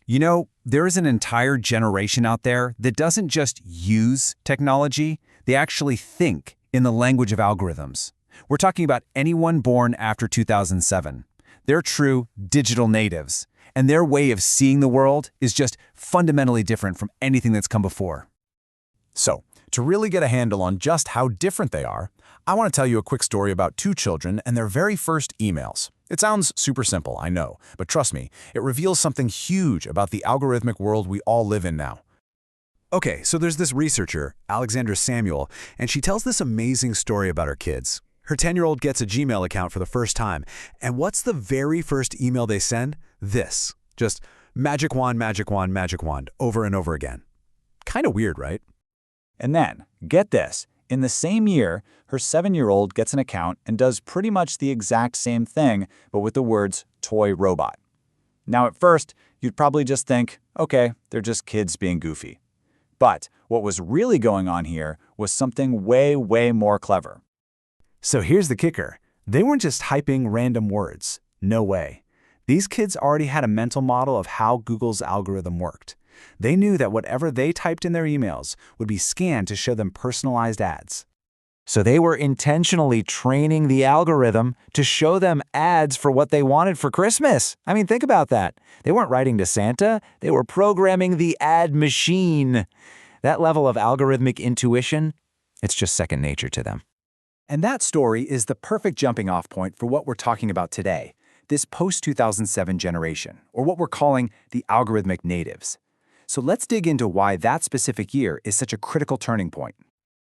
You know, there is an entire generation out there that doesn't just use technology, they actually think in the language of algorithms. We're talking about anyone born after 2007. They're true digital natives, and their way of seeing the world is just fundamentally different from anything that's come before. So, to really get a handle on just how different they are, I want to tell you a quick story about two children and their very first emails. It sounds super simple, I know, but trust me, it reveals something huge about the algorithmic world we all live in now. Okay, so there's this researcher, Alexandra Samuel, and she tells this amazing story about her kids. Her 10-year-old gets a Gmail account for the first time, and what's the very first email they send? This. Just magic wand, magic wand, magic wand, over and over again. Kind of weird, right? And then, get this, in the same year, her 7-year-old gets an account and does pretty much the exact same thing, but with the words toy robot. Now at first, you'd probably just think, okay, they're just kids being goofy. But what was really going on here was something way, way more clever. So here's the kicker. They weren't just hyping random words. No way. These kids already had a mental model of how Google's algorithm worked. They knew that whatever they typed in their emails would be scanned to show them personalized ads. So they were intentionally training the algorithm to show them ads for what they wanted for Christmas. I mean, think about that. They weren't writing to Santa. They were programming the ad machine. That level of algorithmic intuition, it's just second nature to them. And that story is the perfect jumping-off point for what we're talking about today, this post-2007 generation, or what we're calling the algorithmic natives. So let's dig into why that specific year is such a critical turning point.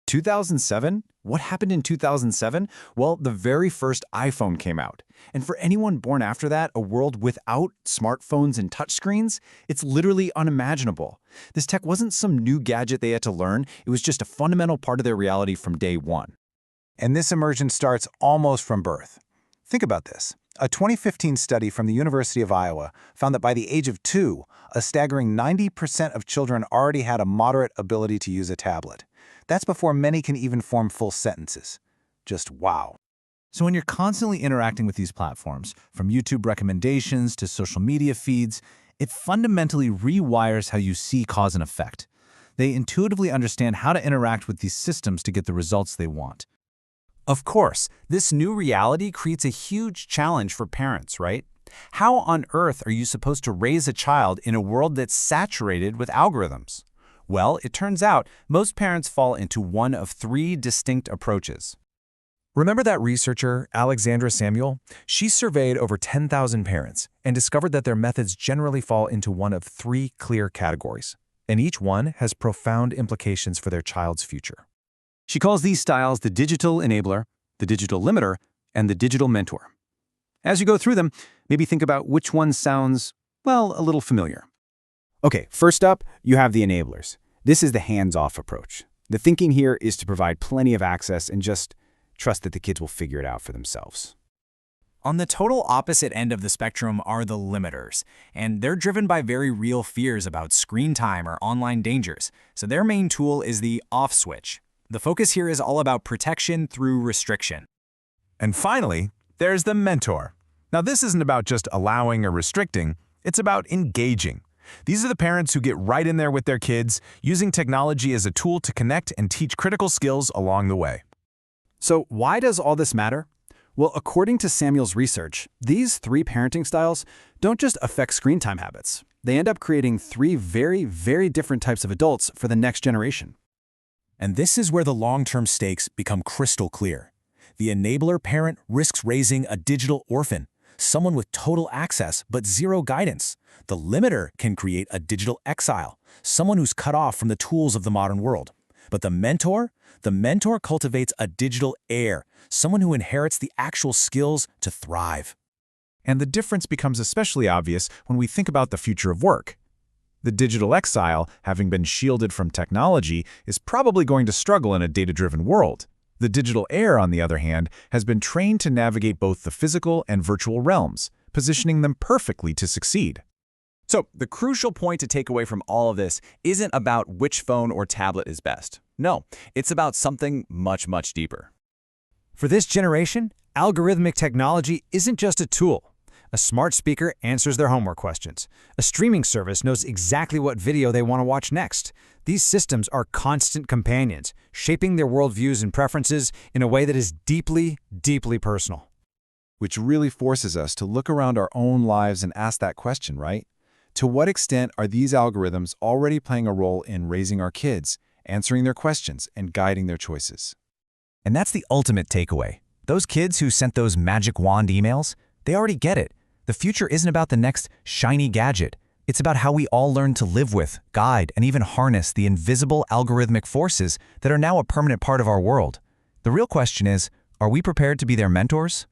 2007? What happened in 2007? Well, the very first iPhone came out. And for anyone born after that, a world without smartphones and touchscreens, it's literally unimaginable. This tech wasn't some new gadget they had to learn, it was just a fundamental part of their reality from day one. And this immersion starts almost from birth. Think about this. A 2015 study from the University of Iowa found that by the age of 2, a staggering 90% of children already had a moderate ability to use a tablet. That's before many can even form full sentences. Just wow. So when you're constantly interacting with these platforms, from YouTube recommendations to social media feeds, it fundamentally rewires how you see cause and effect. They intuitively understand how to interact with these systems to get the results they want. Of course, this new reality creates a huge challenge for parents, right? How on earth are you supposed to raise a child in a world that's saturated with algorithms? Well, it turns out most parents fall into one of 3 distinct approaches. Remember that researcher, Alexandra Samuel? She surveyed over 10,000 parents and discovered that their methods generally fall into one of 3 clear categories, and each one has profound implications for their child's future. She calls these styles the digital enabler, the digital limiter, and the digital mentor. As you go through them, maybe think about which one sounds, well, a little familiar. Okay, first up, you have the enablers. This is the hands-off approach. The thinking here is to provide plenty of access and just trust that the kids will figure it out for themselves. On the total opposite end of the spectrum are the limiters, and they're driven by very real fears about screen time or online dangers, so their main tool is the off switch. The focus here is all about protection through restriction. And finally, there's the mentor. Now, this isn't about just allowing or restricting, it's about engaging. These are the parents who get right in there with their kids, using technology as a tool to connect and teach critical skills along the way. So why does all this matter? Well, according to Samuel's research, these 3 parenting styles don't just affect screen time habits. They end up creating 3 very, very different types of adults for the next generation. And this is where the long-term stakes become crystal clear. The enabler parent risks raising a digital orphan, someone with total access but zero guidance. The limiter can create a digital exile, someone who's cut off from the tools of the modern world. But the mentor cultivates a digital heir, someone who inherits the actual skills to thrive. And the difference becomes especially obvious when we think about the future of work. The digital exile, having been shielded from technology, is probably going to struggle in a data-driven world. The digital heir, on the other hand, has been trained to navigate both the physical and virtual realms, positioning them perfectly to succeed. So, the crucial point to take away from all of this isn't about which phone or tablet is best. No, it's about something much, much deeper. For this generation, algorithmic technology isn't just a tool. A smart speaker answers their homework questions. A streaming service knows exactly what video they want to watch next. These systems are constant companions, shaping their worldviews and preferences in a way that is deeply, deeply personal. Which really forces us to look around our own lives and ask that question, right? To what extent are these algorithms already playing a role in raising our kids, answering their questions, and guiding their choices? And that's the ultimate takeaway. Those kids who sent those magic wand emails, they already get it. The future isn't about the next shiny gadget. It's about how we all learn to live with, guide, and even harness the invisible algorithmic forces that are now a permanent part of our world. The real question is, are we prepared to be their mentors?